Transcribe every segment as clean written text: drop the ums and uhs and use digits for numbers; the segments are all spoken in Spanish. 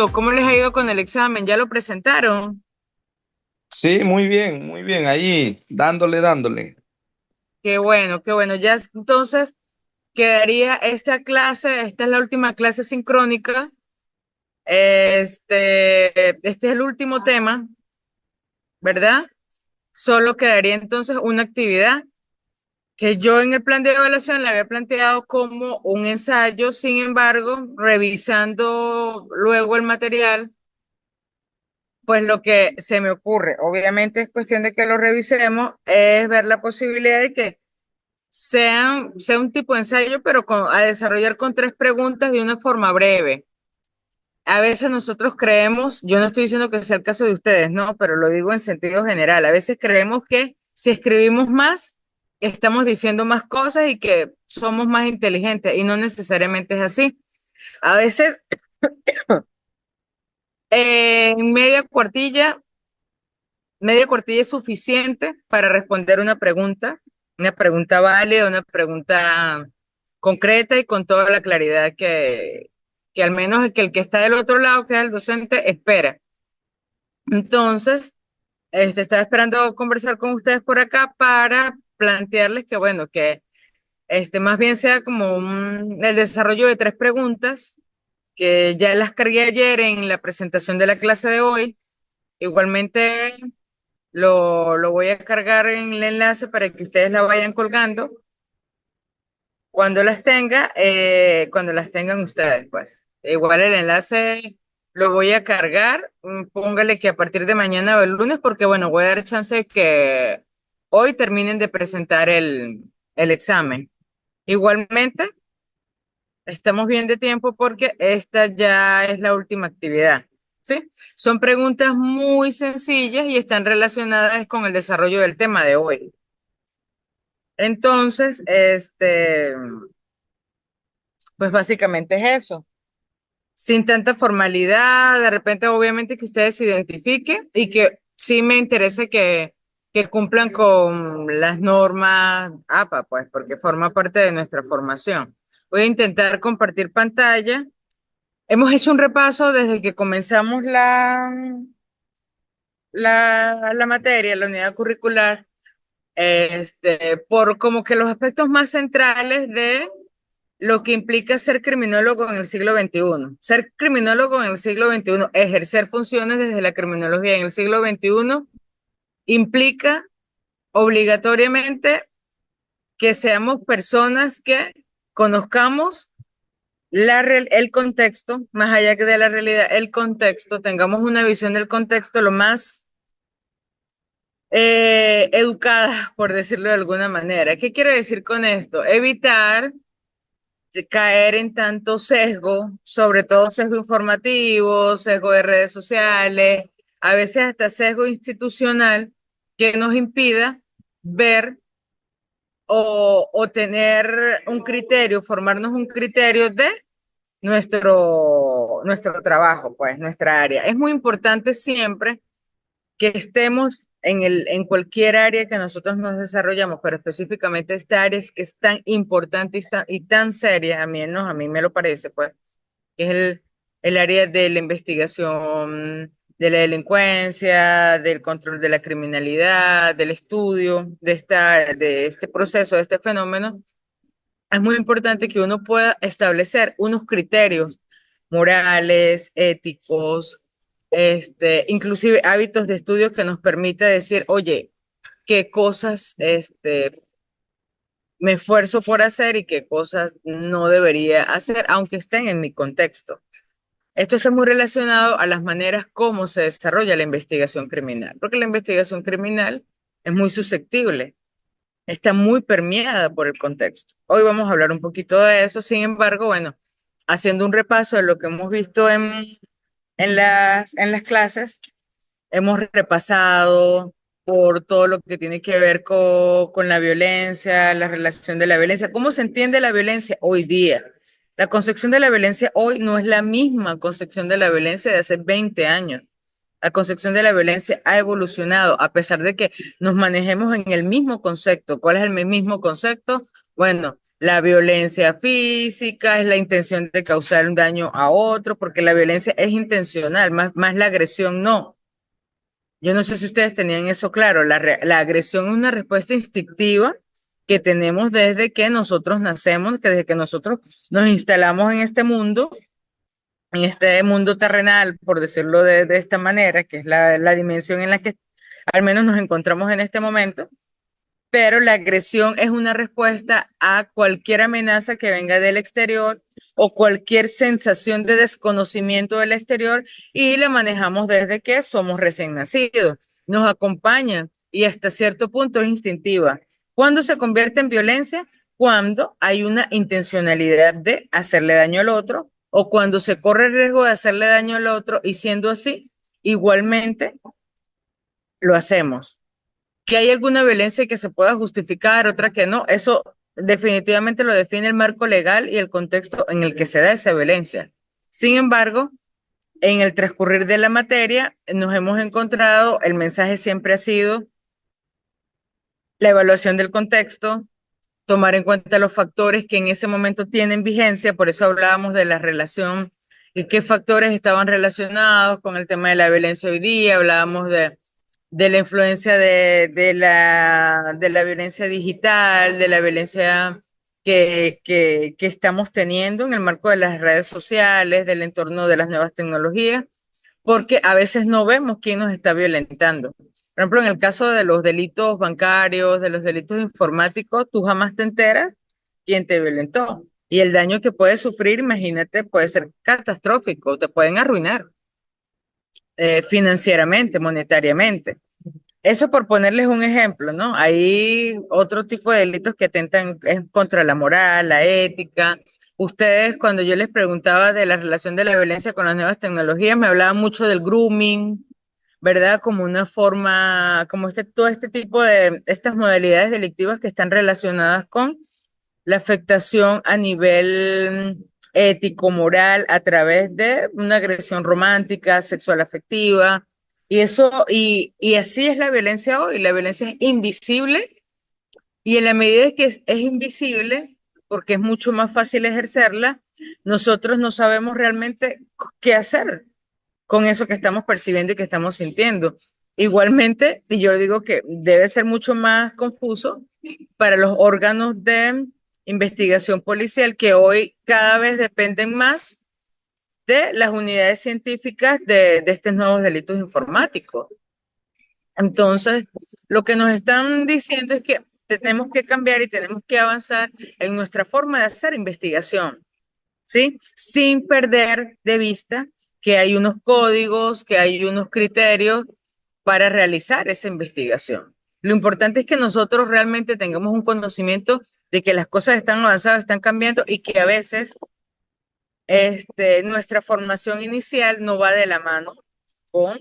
Wilfredo, ¿cómo les ha ido con el examen? ¿Ya lo presentaron? Sí, muy bien, ahí dándole. Qué bueno, qué bueno. Ya entonces quedaría esta clase, esta es la última clase sincrónica. Este es el último tema, ¿verdad? Solo quedaría entonces una actividad que yo en el plan de evaluación le había planteado como un ensayo, sin embargo, revisando luego el material. Pues lo que se me ocurre, obviamente es cuestión de que lo revisemos, es ver la posibilidad de que sea un tipo de ensayo, pero a desarrollar con tres preguntas de una forma breve. A veces nosotros creemos, yo no estoy diciendo que sea el caso de ustedes, no, pero lo digo en sentido general. A veces creemos que si escribimos más, estamos diciendo más cosas y que somos más inteligentes, y no necesariamente es así. A veces, en media cuartilla es suficiente para responder una pregunta válida, una pregunta concreta y con toda la claridad que al menos el que está del otro lado, que es el docente, espera. Entonces, estaba esperando conversar con ustedes por acá para plantearles que, bueno, que más bien sea como el desarrollo de tres preguntas, que ya las cargué ayer en la presentación de la clase de hoy. Igualmente, lo voy a cargar en el enlace para que ustedes la vayan colgando cuando las tengan ustedes, pues. Igual el enlace lo voy a cargar, póngale que a partir de mañana o el lunes, porque bueno, voy a dar chance de que hoy terminen de presentar el examen. Igualmente, estamos bien de tiempo porque esta ya es la última actividad. ¿Sí? Son preguntas muy sencillas y están relacionadas con el desarrollo del tema de hoy. Entonces, pues básicamente es eso. Sin tanta formalidad, de repente, obviamente, que ustedes se identifiquen y que sí me interesa que cumplan con las normas APA, pues, porque forma parte de nuestra formación. Voy a intentar compartir pantalla. Hemos hecho un repaso desde que comenzamos la materia, la unidad curricular, por como que los aspectos más centrales de lo que implica ser criminólogo en el siglo XXI. Ser criminólogo en el siglo XXI, ejercer funciones desde la criminología en el siglo XXI, implica obligatoriamente que seamos personas que conozcamos el contexto, más allá que de la realidad, el contexto, tengamos una visión del contexto lo más educada, por decirlo de alguna manera. ¿Qué quiero decir con esto? Evitar de caer en tanto sesgo, sobre todo sesgo informativo, sesgo de redes sociales, a veces hasta sesgo institucional, que nos impida ver o tener un criterio, formarnos un criterio de nuestro trabajo, pues nuestra área. Es muy importante siempre que estemos en cualquier área que nosotros nos desarrollamos, pero específicamente esta área es que es tan importante y tan seria, a mí me lo parece, pues, que es el área de la investigación de la delincuencia, del control de la criminalidad, del estudio de este proceso, de este fenómeno. Es muy importante que uno pueda establecer unos criterios morales, éticos, inclusive hábitos de estudio que nos permita decir, oye, qué cosas me esfuerzo por hacer y qué cosas no debería hacer, aunque estén en mi contexto. Esto está muy relacionado a las maneras como se desarrolla la investigación criminal, porque la investigación criminal es muy susceptible, está muy permeada por el contexto. Hoy vamos a hablar un poquito de eso, sin embargo, bueno, haciendo un repaso de lo que hemos visto en las clases, hemos repasado por todo lo que tiene que ver con la violencia, la relación de la violencia, cómo se entiende la violencia hoy día. La concepción de la violencia hoy no es la misma concepción de la violencia de hace 20 años. La concepción de la violencia ha evolucionado a pesar de que nos manejemos en el mismo concepto. ¿Cuál es el mismo concepto? Bueno, La violencia física es la intención de causar un daño a otro, porque la violencia es intencional, más la agresión no. Yo no sé si ustedes tenían eso claro. La agresión es una respuesta instintiva que tenemos desde que nosotros nacemos, que desde que nosotros nos instalamos en este mundo terrenal, por decirlo de esta manera, que es la dimensión en la que al menos nos encontramos en este momento, pero la agresión es una respuesta a cualquier amenaza que venga del exterior o cualquier sensación de desconocimiento del exterior y la manejamos desde que somos recién nacidos. Nos acompaña y hasta cierto punto es instintiva. ¿Cuándo se convierte en violencia? Cuando hay una intencionalidad de hacerle daño al otro o cuando se corre el riesgo de hacerle daño al otro y siendo así, igualmente lo hacemos. Que hay alguna violencia que se pueda justificar, otra que no, eso definitivamente lo define el marco legal y el contexto en el que se da esa violencia. Sin embargo, en el transcurrir de la materia nos hemos encontrado, el mensaje siempre ha sido la evaluación del contexto, tomar en cuenta los factores que en ese momento tienen vigencia, por eso hablábamos de la relación y qué factores estaban relacionados con el tema de la violencia hoy día, hablábamos de la influencia de la violencia digital, de la violencia que estamos teniendo en el marco de las redes sociales, del entorno de las nuevas tecnologías, porque a veces no vemos quién nos está violentando. Por ejemplo, en el caso de los delitos bancarios, de los delitos informáticos, tú jamás te enteras quién te violentó. Y el daño que puedes sufrir, imagínate, puede ser catastrófico, te pueden arruinar financieramente, monetariamente. Eso por ponerles un ejemplo, ¿no? Hay otro tipo de delitos que atentan contra la moral, la ética. Ustedes, cuando yo les preguntaba de la relación de la violencia con las nuevas tecnologías, me hablaban mucho del grooming, ¿verdad? Como una forma, como todo este tipo de, estas modalidades delictivas que están relacionadas con la afectación a nivel ético, moral, a través de una agresión romántica, sexual afectiva. Y eso, y así es la violencia hoy. La violencia es invisible y en la medida que es invisible, porque es mucho más fácil ejercerla, nosotros no sabemos realmente qué hacer con eso que estamos percibiendo y que estamos sintiendo. Igualmente, y yo digo que debe ser mucho más confuso para los órganos de investigación policial que hoy cada vez dependen más de las unidades científicas de estos nuevos delitos informáticos. Entonces, lo que nos están diciendo es que tenemos que cambiar y tenemos que avanzar en nuestra forma de hacer investigación, ¿sí? Sin perder de vista que hay unos códigos, que hay unos criterios para realizar esa investigación. Lo importante es que nosotros realmente tengamos un conocimiento de que las cosas están avanzadas, están cambiando y que a veces nuestra formación inicial no va de la mano con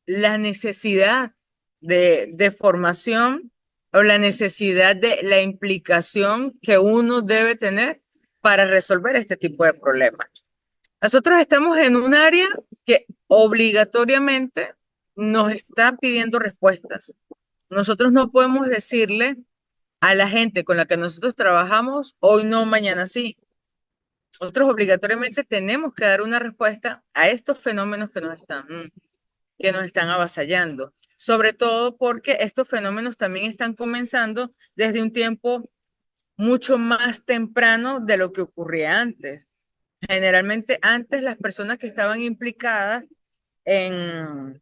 la necesidad de formación o la necesidad de la implicación que uno debe tener para resolver este tipo de problemas. Nosotros estamos en un área que obligatoriamente nos está pidiendo respuestas. Nosotros no podemos decirle a la gente con la que nosotros trabajamos, hoy no, mañana sí. Nosotros obligatoriamente tenemos que dar una respuesta a estos fenómenos que nos están avasallando. Sobre todo porque estos fenómenos también están comenzando desde un tiempo mucho más temprano de lo que ocurría antes. Generalmente antes las personas que estaban implicadas en,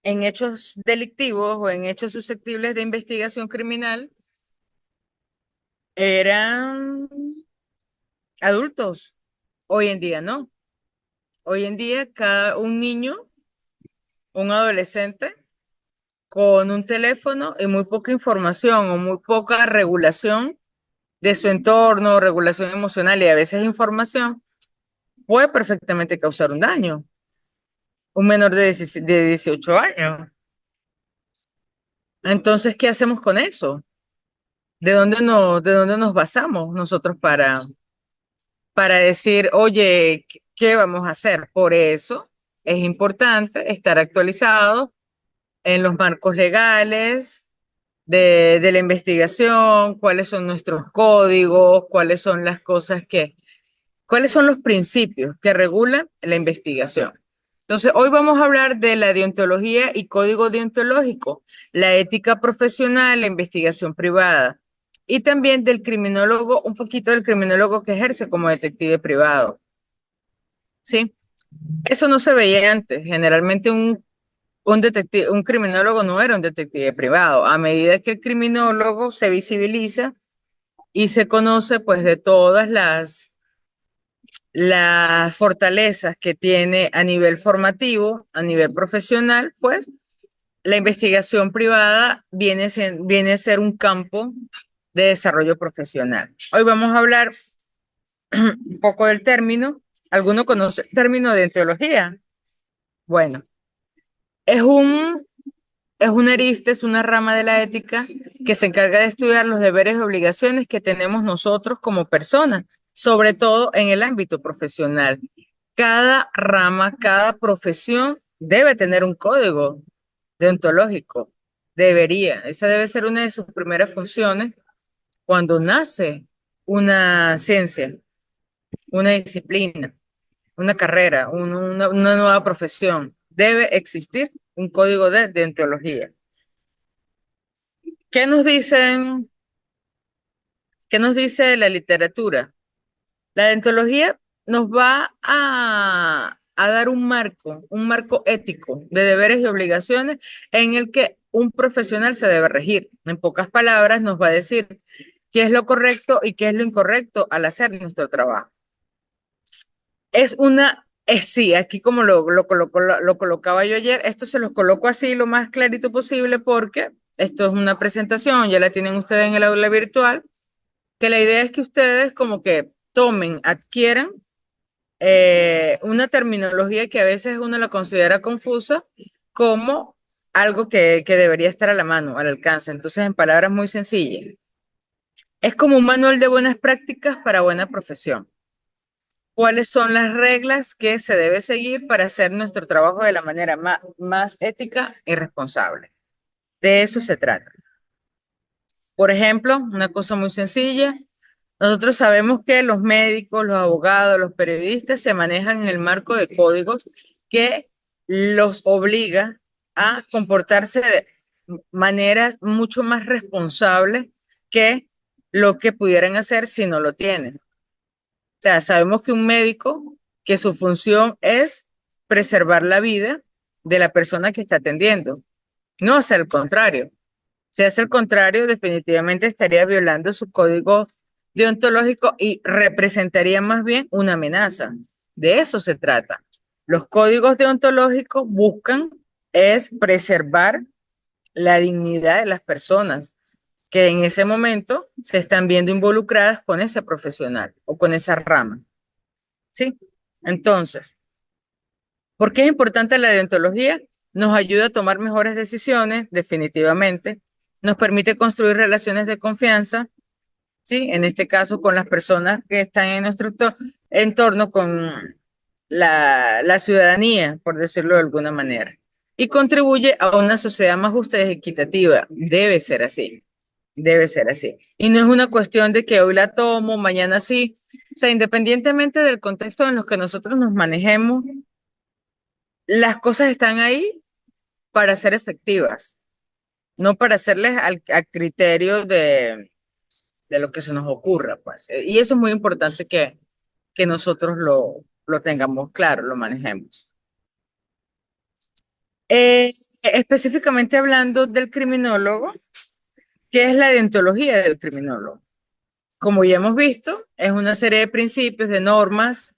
en hechos delictivos o en hechos susceptibles de investigación criminal eran adultos. Hoy en día no. Hoy en día un niño, un adolescente con un teléfono y muy poca información o muy poca regulación de su entorno, regulación emocional y a veces información, puede perfectamente causar un daño. Un menor de 18 años. Entonces, ¿qué hacemos con eso? De dónde nos basamos nosotros para decir, oye, ¿qué vamos a hacer? Por eso es importante estar actualizado en los marcos legales, de la investigación, cuáles son nuestros códigos, cuáles son las cosas cuáles son los principios que regulan la investigación. Entonces, hoy vamos a hablar de la deontología y código deontológico, la ética profesional, la investigación privada y también del criminólogo, un poquito del criminólogo que ejerce como detective privado. ¿Sí? Eso no se veía antes. Generalmente un detective, un criminólogo no era un detective privado. A medida que el criminólogo se visibiliza y se conoce pues de todas las fortalezas que tiene a nivel formativo, a nivel profesional, pues la investigación privada viene a ser un campo de desarrollo profesional. Hoy vamos a hablar un poco del término. ¿Alguno conoce el término de deontología? Bueno, es un, es una arista, es una rama de la ética que se encarga de estudiar los deberes y obligaciones que tenemos nosotros como personas, sobre todo en el ámbito profesional. Cada rama, cada profesión debe tener un código deontológico. Debería. Esa debe ser una de sus primeras funciones cuando nace una ciencia, una disciplina, una carrera, una nueva profesión. Debe existir un código de deontología. ¿Qué nos dicen, qué nos dice la literatura? La deontología nos va a dar un marco ético de deberes y obligaciones en el que un profesional se debe regir. En pocas palabras, nos va a decir qué es lo correcto y qué es lo incorrecto al hacer nuestro trabajo. Sí, aquí como lo colocaba yo ayer, esto se los coloco así lo más clarito posible porque esto es una presentación, ya la tienen ustedes en el aula virtual, que la idea es que ustedes como que tomen, adquieran una terminología que a veces uno la considera confusa como algo que debería estar a la mano, al alcance. Entonces, en palabras muy sencillas, es como un manual de buenas prácticas para buena profesión. ¿Cuáles son las reglas que se debe seguir para hacer nuestro trabajo de la manera más ética y responsable? De eso se trata. Por ejemplo, una cosa muy sencilla, nosotros sabemos que los médicos, los abogados, los periodistas se manejan en el marco de códigos que los obliga a comportarse de maneras mucho más responsables que lo que pudieran hacer si no lo tienen. O sea, sabemos que un médico, que su función es preservar la vida de la persona que está atendiendo, no hacer el contrario. Si hace el contrario, definitivamente estaría violando su código deontológico y representaría más bien una amenaza. De eso se trata. Los códigos deontológicos buscan es preservar la dignidad de las personas que en ese momento se están viendo involucradas con ese profesional o con esa rama. ¿Sí? Entonces, ¿por qué es importante la deontología? Nos ayuda a tomar mejores decisiones, definitivamente. Nos permite construir relaciones de confianza, ¿sí? En este caso, con las personas que están en nuestro entorno, con la ciudadanía, por decirlo de alguna manera. Y contribuye a una sociedad más justa y equitativa. Debe ser así. Debe ser así. Y no es una cuestión de que hoy la tomo, mañana sí. O sea, independientemente del contexto en los que nosotros nos manejemos, las cosas están ahí para ser efectivas, no para hacerles al criterio de lo que se nos ocurra, pues. Y eso es muy importante que nosotros lo tengamos claro, lo manejemos. Específicamente hablando del criminólogo, ¿qué es la deontología del criminólogo? Como ya hemos visto, es una serie de principios, de normas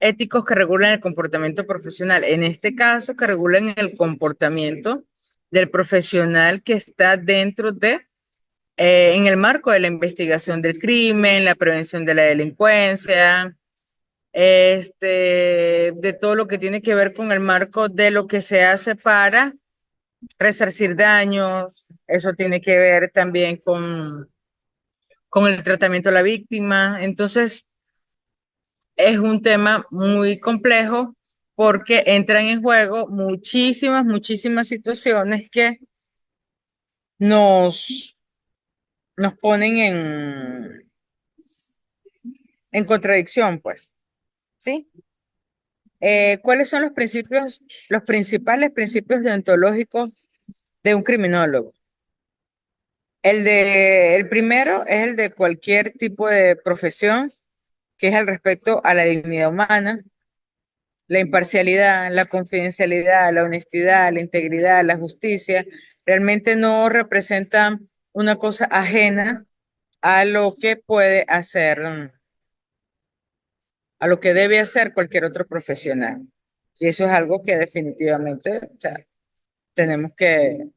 éticos que regulan el comportamiento profesional. En este caso, que regulan el comportamiento del profesional que está dentro en el marco de la investigación del crimen, la prevención de la delincuencia, de todo lo que tiene que ver con el marco de lo que se hace para resarcir daños. Eso tiene que ver también con el tratamiento de la víctima. Entonces, es un tema muy complejo porque entran en juego muchísimas situaciones que nos, nos ponen en contradicción, pues, ¿sí? ¿Cuáles son los principales principios deontológicos de un criminólogo? El primero es el de cualquier tipo de profesión, que es el respecto a la dignidad humana, la imparcialidad, la confidencialidad, la honestidad, la integridad, la justicia. Realmente no representan una cosa ajena a lo que puede hacer, a lo que debe hacer cualquier otro profesional. Y eso es algo que definitivamente, o sea, tenemos que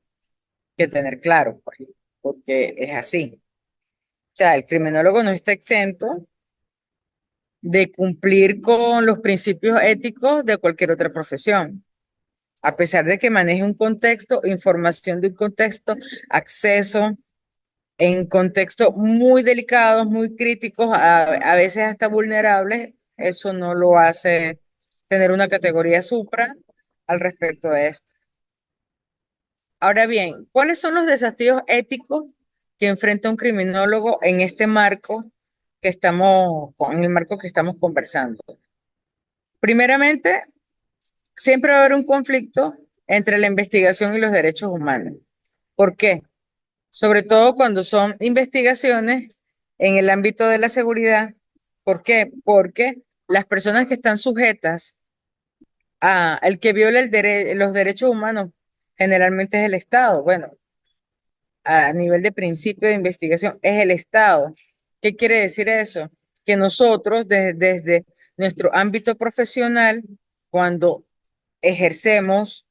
tener claro, pues, porque es así. O sea, el criminólogo no está exento de cumplir con los principios éticos de cualquier otra profesión, a pesar de que maneje un contexto, información de un contexto, acceso en contextos muy delicados, muy críticos, a veces hasta vulnerables, eso no lo hace tener una categoría supra al respecto de esto. Ahora bien, ¿cuáles son los desafíos éticos que enfrenta un criminólogo en este marco en el marco que estamos conversando? Primeramente, siempre va a haber un conflicto entre la investigación y los derechos humanos. ¿Por qué? Sobre todo cuando son investigaciones en el ámbito de la seguridad. ¿Por qué? Porque las personas que están sujetas a el que viola los derechos humanos generalmente es el Estado. Bueno, a nivel de principio de investigación es el Estado. ¿Qué quiere decir eso? Que nosotros desde nuestro ámbito profesional, cuando ejercemos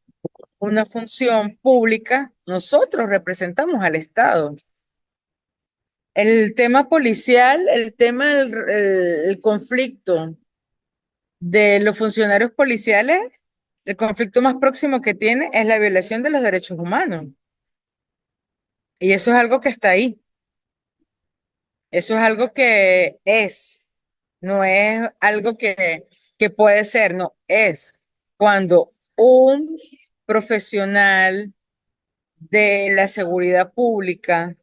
una función pública, nosotros representamos al Estado. El tema policial, el conflicto de los funcionarios policiales, el conflicto más próximo que tiene es la violación de los derechos humanos. Y eso es algo que está ahí. Eso es algo que es, no es algo que puede ser, no, es cuando un profesional de la seguridad pública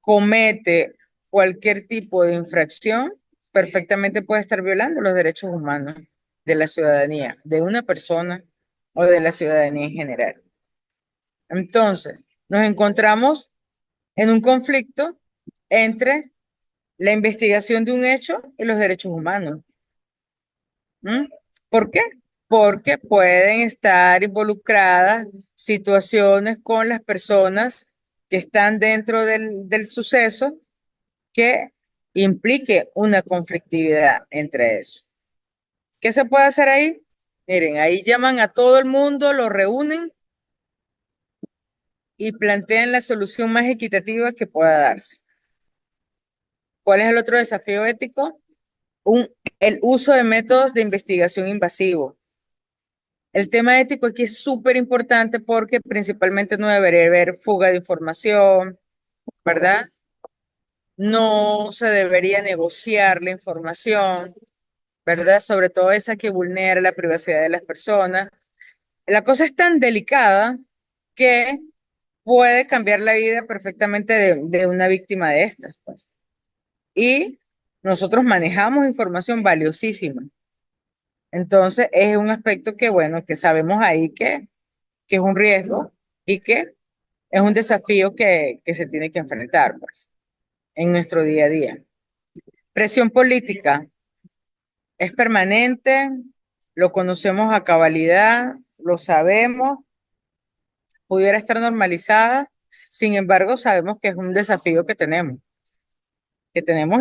comete cualquier tipo de infracción, perfectamente puede estar violando los derechos humanos de la ciudadanía, de una persona o de la ciudadanía en general. Entonces, nos encontramos en un conflicto entre la investigación de un hecho y los derechos humanos. ¿Mm? ¿Por qué? Porque pueden estar involucradas situaciones con las personas que están dentro del suceso que implique una conflictividad entre eso. ¿Qué se puede hacer ahí? Miren, ahí llaman a todo el mundo, lo reúnen y plantean la solución más equitativa que pueda darse. ¿Cuál es el otro desafío ético? Un, el uso de métodos de investigación invasivo. El tema ético aquí es súper importante porque principalmente no debería haber fuga de información, ¿verdad? No se debería negociar la información, ¿verdad? Sobre todo esa que vulnera la privacidad de las personas. La cosa es tan delicada que puede cambiar la vida perfectamente de una víctima de estas, pues. Y nosotros manejamos información valiosísima. Entonces, es un aspecto que, bueno, que sabemos ahí que es un riesgo y que es un desafío que se tiene que enfrentar, pues, en nuestro día a día. Presión política. Es permanente, lo conocemos a cabalidad, lo sabemos, pudiera estar normalizada, sin embargo, sabemos que es un desafío que tenemos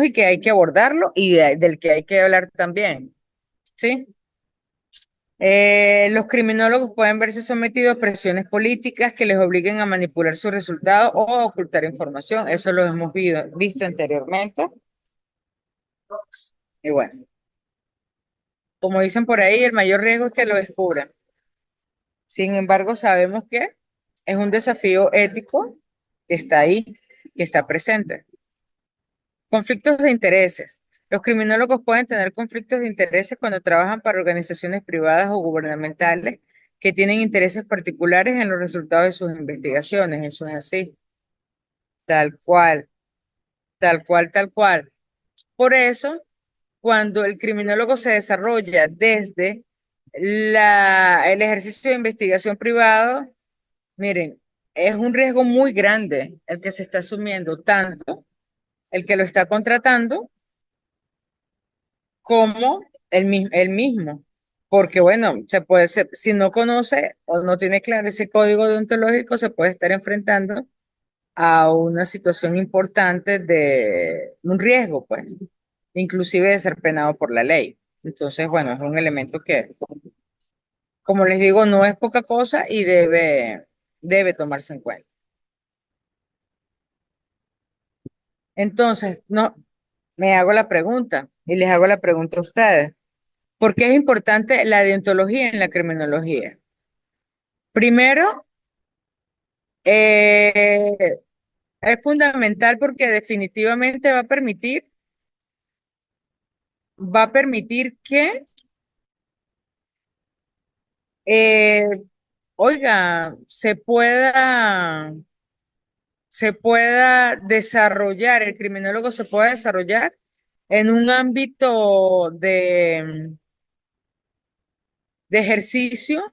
y que hay que abordarlo y del que hay que hablar también, ¿sí? Los criminólogos pueden verse sometidos a presiones políticas que les obliguen a manipular sus resultados o a ocultar información. Eso lo hemos visto anteriormente. Y bueno, como dicen por ahí, el mayor riesgo es que lo descubran. Sin embargo, sabemos que es un desafío ético que está ahí, que está presente. Conflictos de intereses. Los criminólogos pueden tener conflictos de intereses cuando trabajan para organizaciones privadas o gubernamentales que tienen intereses particulares en los resultados de sus investigaciones. Eso es así, tal cual, tal cual, tal cual. Por eso, cuando el criminólogo se desarrolla desde el ejercicio de investigación privado, miren, es un riesgo muy grande el que se está asumiendo, tanto el que lo está contratando como el mismo. Porque bueno, si no conoce o no tiene claro ese código deontológico, se puede estar enfrentando a una situación importante de un riesgo, pues, inclusive de ser penado por la ley. Entonces, bueno, es un elemento que, como les digo, no es poca cosa y debe tomarse en cuenta. Entonces, no, me hago la pregunta y les hago la pregunta a ustedes. ¿Por qué es importante la deontología en la criminología? Primero, eh, es fundamental porque definitivamente va a permitir que, eh, oiga, se pueda desarrollar, el criminólogo se pueda desarrollar en un ámbito de ejercicio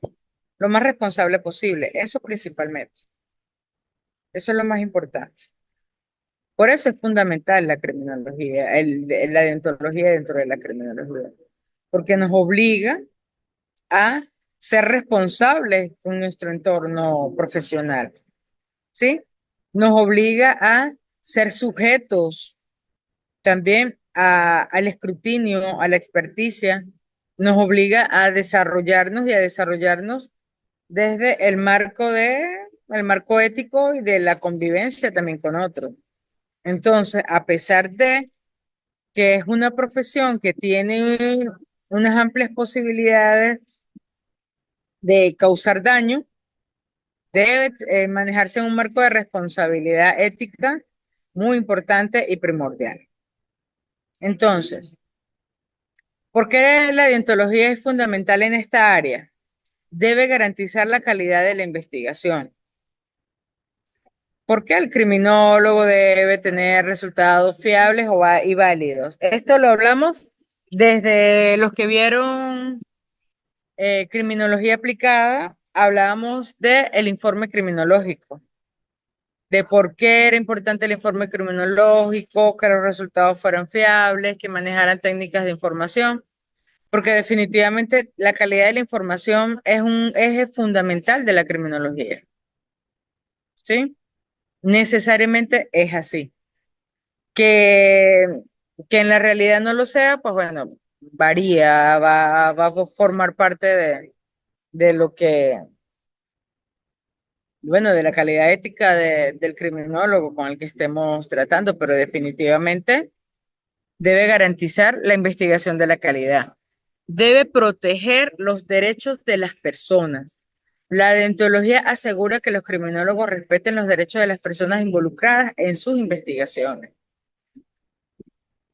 lo más responsable posible. Eso principalmente. Eso es lo más importante. Por eso es fundamental la criminología, la deontología dentro de la criminología, porque nos obliga a ser responsables con nuestro entorno profesional, ¿sí? Nos obliga a ser sujetos también al escrutinio, a la experticia, nos obliga a desarrollarnos y a desarrollarnos desde el marco ético y de la convivencia también con otros. Entonces, a pesar de que es una profesión que tiene unas amplias posibilidades de causar daño, debe manejarse en un marco de responsabilidad ética muy importante y primordial. Entonces, ¿por qué la deontología es fundamental en esta área? Debe garantizar la calidad de la investigación. ¿Por qué el criminólogo debe tener resultados fiables y válidos? Esto lo hablamos desde los que vieron criminología aplicada, hablábamos del informe criminológico, de por qué era importante el informe criminológico, que los resultados fueran fiables, que manejaran técnicas de información, porque definitivamente la calidad de la información es un eje fundamental de la criminología, ¿sí? Necesariamente es así. Que, que en la realidad no lo sea, pues bueno, varía, va a formar parte de lo que, bueno, de la calidad ética del criminólogo con el que estemos tratando, pero definitivamente debe garantizar la investigación de la calidad. Debe proteger los derechos de las personas. La deontología asegura que los criminólogos respeten los derechos de las personas involucradas en sus investigaciones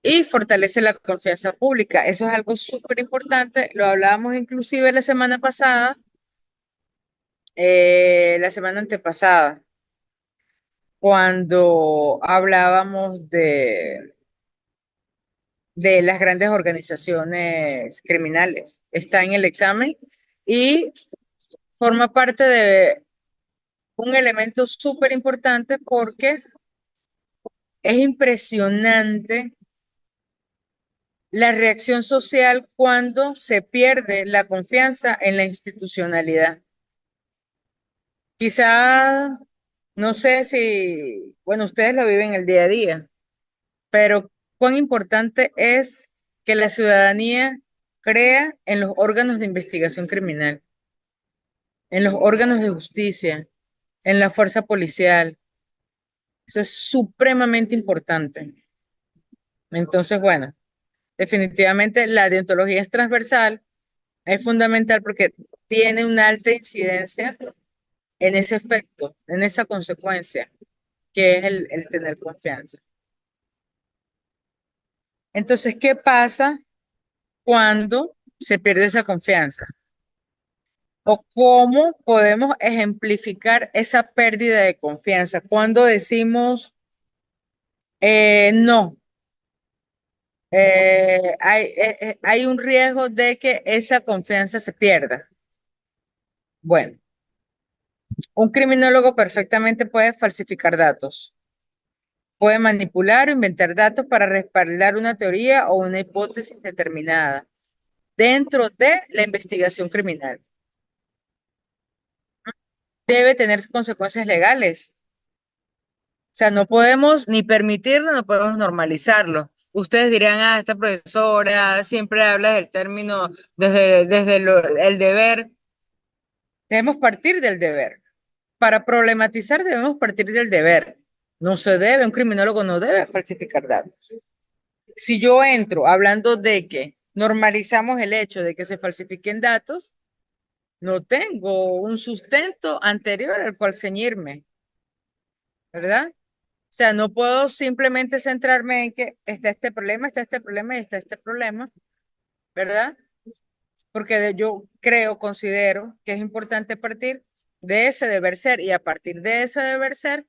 y fortalece la confianza pública. Eso es algo súper importante. Lo hablábamos inclusive la semana antepasada, cuando hablábamos de las grandes organizaciones criminales. Está en el examen y forma parte de un elemento súper importante porque es impresionante la reacción social cuando se pierde la confianza en la institucionalidad. Quizá, no sé si, bueno, ustedes lo viven el día a día, pero cuán importante es que la ciudadanía crea en los órganos de investigación criminal, en los órganos de justicia, en la fuerza policial. Eso es supremamente importante. Entonces, bueno, definitivamente la deontología es transversal, es fundamental porque tiene una alta incidencia en ese efecto, en esa consecuencia, que es el tener confianza. Entonces, ¿qué pasa cuando se pierde esa confianza? o cómo podemos ejemplificar esa pérdida de confianza cuando decimos no. Hay un riesgo de que esa confianza se pierda. Bueno, un criminólogo perfectamente puede falsificar datos, puede manipular o inventar datos para respaldar una teoría o una hipótesis determinada dentro de la investigación criminal. Debe tener consecuencias legales. O sea, no podemos ni permitirlo, no podemos normalizarlo. Ustedes dirán, esta profesora siempre habla del término desde el deber. Debemos partir del deber. Para problematizar debemos partir del deber. No se debe, un criminólogo no debe falsificar datos. Si yo entro hablando de que normalizamos el hecho de que se falsifiquen datos, no tengo un sustento anterior al cual ceñirme, ¿verdad? O sea, no puedo simplemente centrarme en que está este problema, está este problema y está este problema, ¿verdad? Porque yo creo, considero que es importante partir de ese deber ser y a partir de ese deber ser,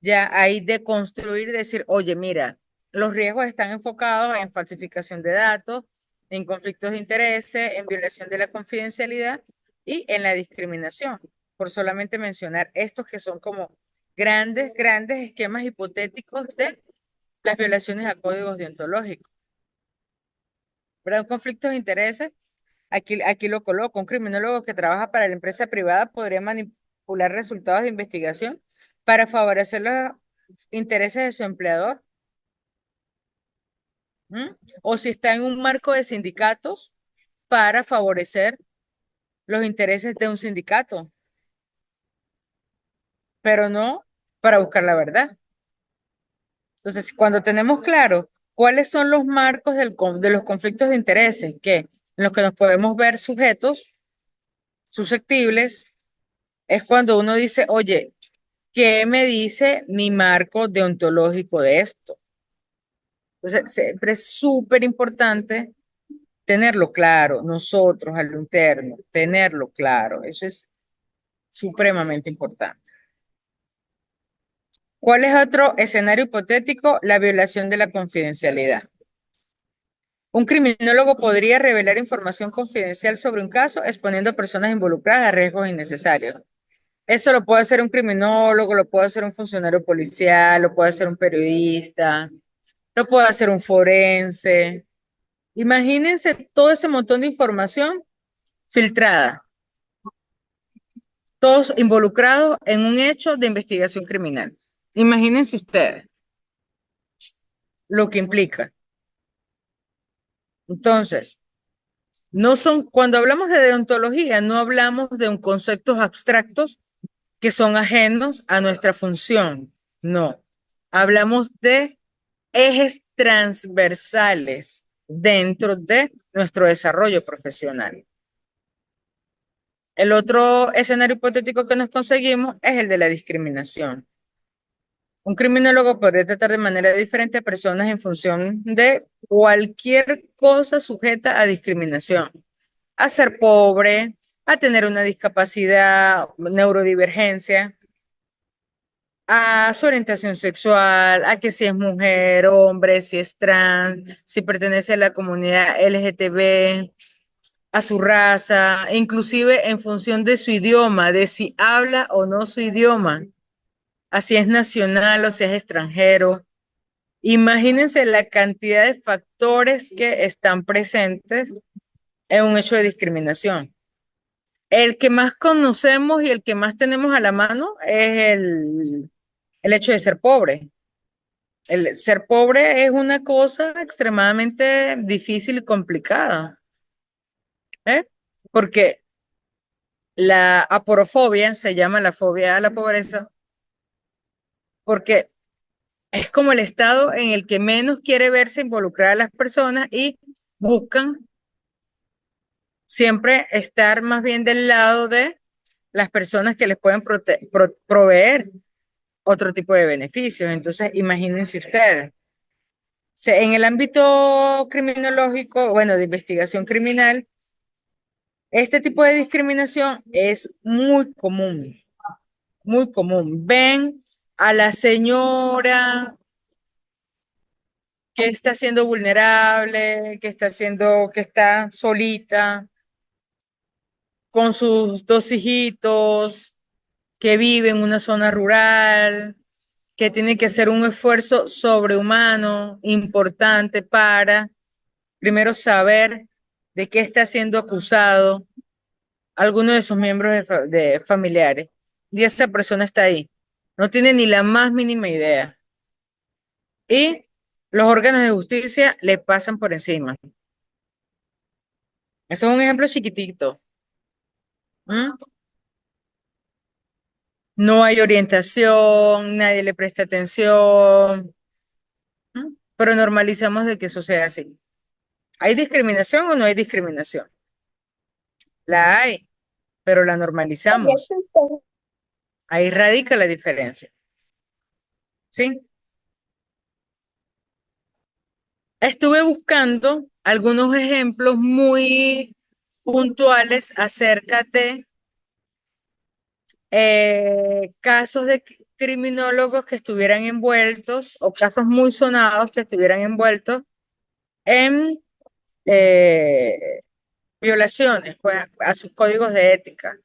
ya hay de construir, decir, oye, mira, los riesgos están enfocados en falsificación de datos, en conflictos de intereses, en violación de la confidencialidad y en la discriminación, por solamente mencionar estos que son como grandes esquemas hipotéticos de las violaciones a códigos deontológicos. ¿Verdad? Conflictos de intereses, aquí lo coloco, un criminólogo que trabaja para la empresa privada podría manipular resultados de investigación para favorecer los intereses de su empleador. ¿Mm? O si está en un marco de sindicatos para favorecer los intereses de un sindicato, pero no para buscar la verdad. Entonces, cuando tenemos claro cuáles son los marcos de los conflictos de intereses en los que nos podemos ver sujetos, susceptibles, es cuando uno dice, oye, ¿qué me dice mi marco deontológico de esto? Entonces, siempre es súper importante tenerlo claro, nosotros a lo interno, tenerlo claro, eso es supremamente importante. ¿Cuál es otro escenario hipotético? La violación de la confidencialidad. Un criminólogo podría revelar información confidencial sobre un caso exponiendo a personas involucradas a riesgos innecesarios. Eso lo puede hacer un criminólogo, lo puede hacer un funcionario policial, lo puede hacer un periodista, lo puede hacer un forense. Imagínense todo ese montón de información filtrada, todos involucrados en un hecho de investigación criminal. Imagínense ustedes lo que implica. Entonces, cuando hablamos de deontología, no hablamos de un conceptos abstractos que son ajenos a nuestra función. No, hablamos de ejes transversales dentro de nuestro desarrollo profesional. El otro escenario hipotético que nos conseguimos es el de la discriminación. Un criminólogo podría tratar de manera diferente a personas en función de cualquier cosa sujeta a discriminación, a ser pobre, a tener una discapacidad, neurodivergencia, a su orientación sexual, a que si es mujer, hombre, si es trans, si pertenece a la comunidad LGTB, a su raza, inclusive en función de su idioma, de si habla o no su idioma, así es nacional o si es extranjero. Imagínense la cantidad de factores que están presentes en un hecho de discriminación. El que más conocemos y el que más tenemos a la mano es el hecho de ser pobre. El ser pobre es una cosa extremadamente difícil y complicada, ¿eh? Porque la aporofobia se llama la fobia a la pobreza, porque es como el estado en el que menos quiere verse involucrada a las personas y buscan siempre estar más bien del lado de las personas que les pueden proveer otro tipo de beneficios. Entonces, imagínense ustedes. En el ámbito criminológico, bueno, de investigación criminal, Este tipo de discriminación es muy común, muy común. Ven a la señora que está siendo vulnerable, que está solita, con sus dos hijitos, que vive en una zona rural, que tiene que hacer un esfuerzo sobrehumano, importante para, primero, saber de qué está siendo acusado alguno de sus miembros de familiares. Y esa persona está ahí. No tiene ni la más mínima idea. Y los órganos de justicia le pasan por encima. Eso es un ejemplo chiquitito. ¿Mm? No hay orientación, nadie le presta atención. ¿Mm? Pero normalizamos de que eso sea así. ¿Hay discriminación o no hay discriminación? La hay, pero la normalizamos. Ahí radica la diferencia. ¿Sí? Estuve buscando algunos ejemplos muy puntuales acerca de casos de criminólogos que estuvieran envueltos o casos muy sonados que estuvieran envueltos en eh, violaciones pues, a sus códigos de ética.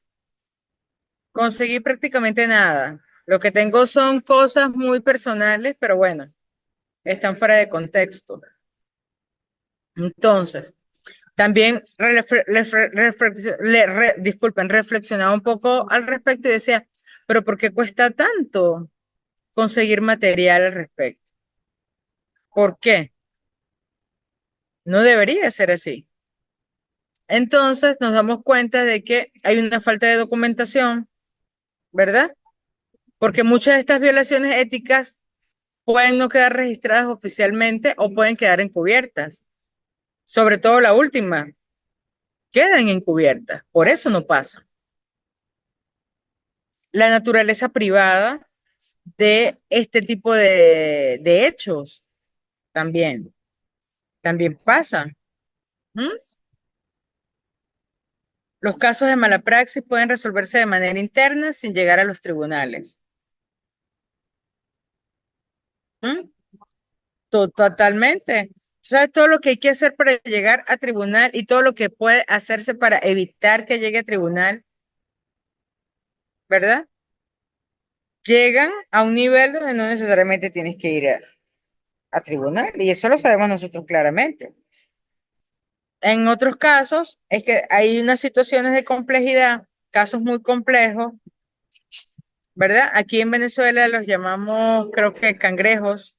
Conseguí prácticamente nada. Lo que tengo son cosas muy personales, pero bueno, están fuera de contexto. Entonces, también disculpen, reflexionaba un poco al respecto y decía, pero ¿por qué cuesta tanto conseguir material al respecto? ¿Por qué? No debería ser así. Entonces nos damos cuenta de que hay una falta de documentación, ¿verdad? Porque muchas de estas violaciones éticas pueden no quedar registradas oficialmente o pueden quedar encubiertas. Sobre todo la última, quedan encubiertas. Por eso no pasa. La naturaleza privada de este tipo de hechos también pasa. ¿Mm? Los casos de mala praxis pueden resolverse de manera interna sin llegar a los tribunales. ¿Mm? Totalmente. ¿Sabes todo lo que hay que hacer para llegar a tribunal y todo lo que puede hacerse para evitar que llegue a tribunal, ¿verdad? Llegan a un nivel donde no necesariamente tienes que ir a tribunal y eso lo sabemos nosotros claramente. En otros casos es que hay unas situaciones de complejidad, casos muy complejos, ¿verdad? Aquí en Venezuela los llamamos, creo que cangrejos,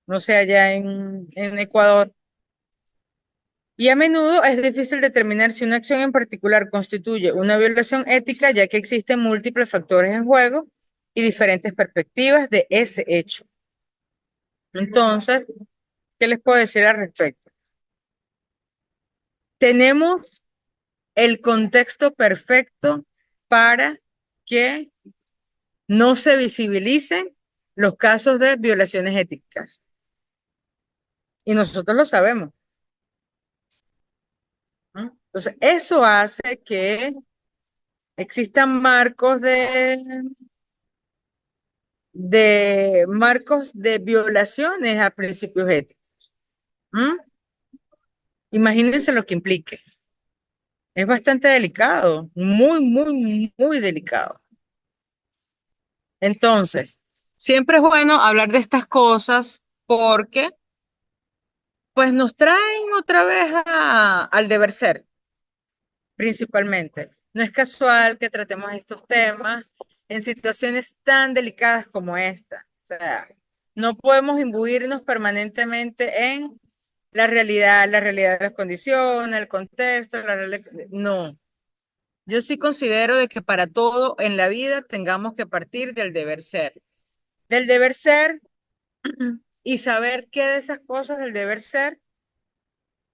no sé, allá en Ecuador. Y a menudo es difícil determinar si una acción en particular constituye una violación ética, ya que existen múltiples factores en juego y diferentes perspectivas de ese hecho. Entonces, ¿qué les puedo decir al respecto? Tenemos el contexto perfecto para que no se visibilicen los casos de violaciones éticas. Y nosotros lo sabemos. ¿No? Entonces, eso hace que existan marcos de violaciones a principios éticos. ¿Mm? Imagínense lo que implique. Es bastante delicado, muy, muy, muy delicado. Entonces, siempre es bueno hablar de estas cosas porque pues nos traen otra vez al deber ser, principalmente. No es casual que tratemos estos temas en situaciones tan delicadas como esta. O sea, no podemos imbuirnos permanentemente en la realidad de las condiciones, el contexto, no. Yo sí considero de que para todo en la vida tengamos que partir del deber ser. Del deber ser y saber qué de esas cosas del deber ser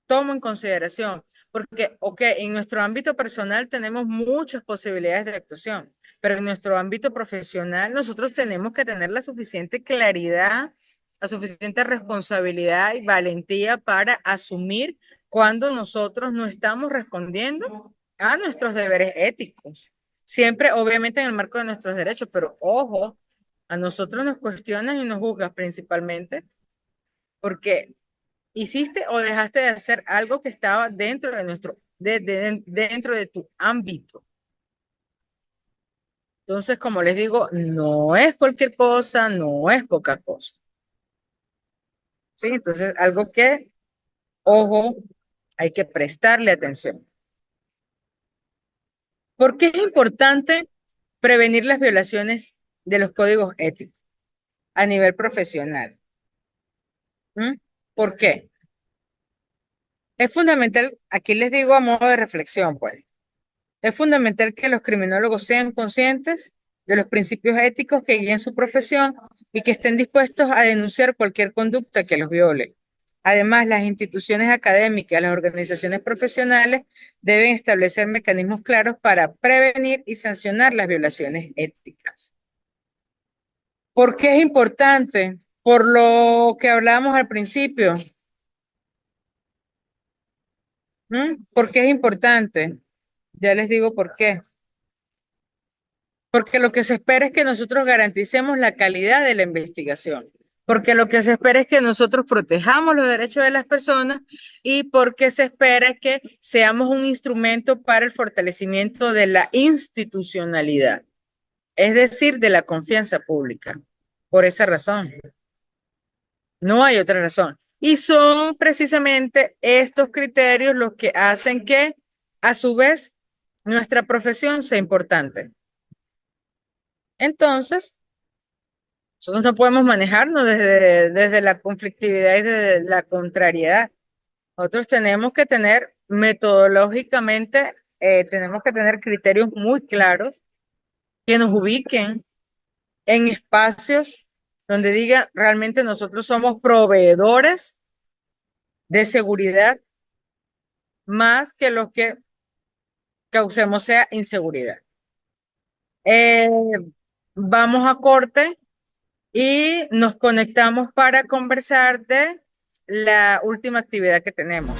tomo en consideración. Porque, ok, en nuestro ámbito personal tenemos muchas posibilidades de actuación, pero en nuestro ámbito profesional nosotros tenemos que tener la suficiente claridad, la suficiente responsabilidad y valentía para asumir cuando nosotros no estamos respondiendo a nuestros deberes éticos. Siempre, obviamente, en el marco de nuestros derechos, pero ojo, a nosotros nos cuestionan y nos juzgan principalmente porque hiciste o dejaste de hacer algo que estaba dentro de dentro de tu ámbito. Entonces, como les digo, no es cualquier cosa, no es poca cosa. ¿Sí? Entonces, algo que, ojo, hay que prestarle atención. ¿Por qué es importante prevenir las violaciones de los códigos éticos a nivel profesional? ¿Mm? ¿Por qué? Es fundamental, aquí les digo a modo de reflexión, pues, es fundamental que los criminólogos sean conscientes de los principios éticos que guían su profesión y que estén dispuestos a denunciar cualquier conducta que los viole. Además, las instituciones académicas, las organizaciones profesionales deben establecer mecanismos claros para prevenir y sancionar las violaciones éticas. ¿Por qué es importante? Por lo que hablábamos al principio. ¿Por qué es importante? Ya les digo por qué. Porque lo que se espera es que nosotros garanticemos la calidad de la investigación. Porque lo que se espera es que nosotros protejamos los derechos de las personas y porque se espera que seamos un instrumento para el fortalecimiento de la institucionalidad, es decir, de la confianza pública. Por esa razón. No hay otra razón. Y son precisamente estos criterios los que hacen que, a su vez, nuestra profesión sea importante. Entonces, nosotros no podemos manejarnos desde la conflictividad y desde la contrariedad. Nosotros tenemos que tener metodológicamente, tenemos que tener criterios muy claros que nos ubiquen en espacios donde diga realmente nosotros somos proveedores de seguridad más que lo que causemos sea inseguridad. Eh, Vamos a corte y nos conectamos para conversar de la última actividad que tenemos.